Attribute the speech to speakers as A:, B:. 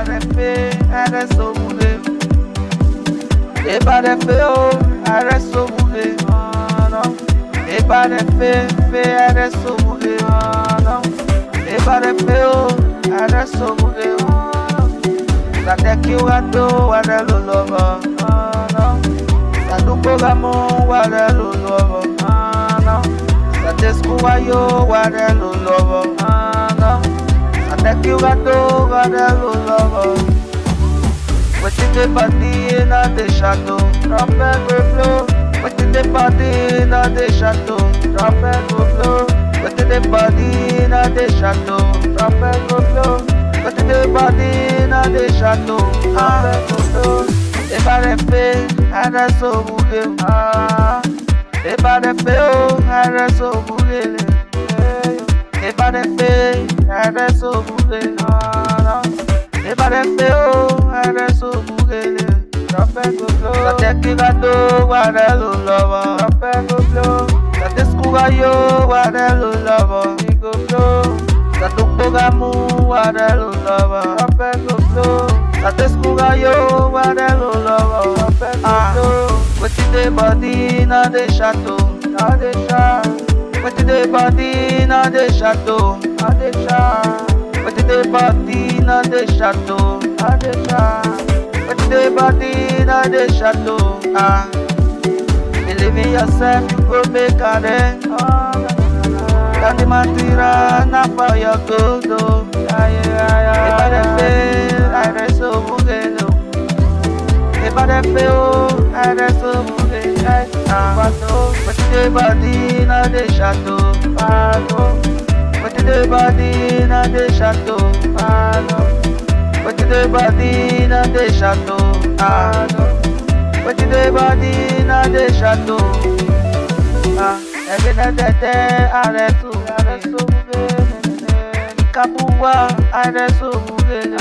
A: reste au boulet. Et pas de feu, elle reste au boulet. Et pas de feu, elle reste au boulet. Et pas de feu, elle reste au boulet. Ça t'es rato, elle est le lover. Ça nous programme, elle est le lover. Ça t'es scourayo, elle est le lover. Ça t'es rato, elle est le lover. Wetin dey party na the shadow, trumpet go blow. Wetin dey party na the shadow, trumpet go blow. Wetin dey party na the shadow, trumpet go blow. Wetin dey party na the shadow, trumpet go blow. Eba de fe, ara so bugele. Eba de fe o, ara so bugele. Eba de fe, ara so bugele. Eba de fe o, ara so bugele. Trumpet go blow. Ça t'es rato, wade lo lover. Trumpet go blow. Ça t'es scourayo, wade lo lover. He go blow. Ça t'es programme, wade lo lover. Trumpet go blow. Ça t'es scourayo, wade lo lover. Trumpet go blow. Wetin dey body na the shadow, na the shadow. Wetin dey body na the shadow, na the shadow. Wetin dey body na the shadow, na the shadow. Wetin dey body na the shadow. Believe in yourself, you go make a day. Kandi matira na for your good. Eba de fe, I rest so bugelo. Eba de fe o, I rest so bugelo. Wetin dey body na the shadow. Wetin dey body na the shadow. Wetin dey body na the shadow. Wetin dey body na the shadow. Every night I rest so bugele. Kapuwa, I rest so bugele.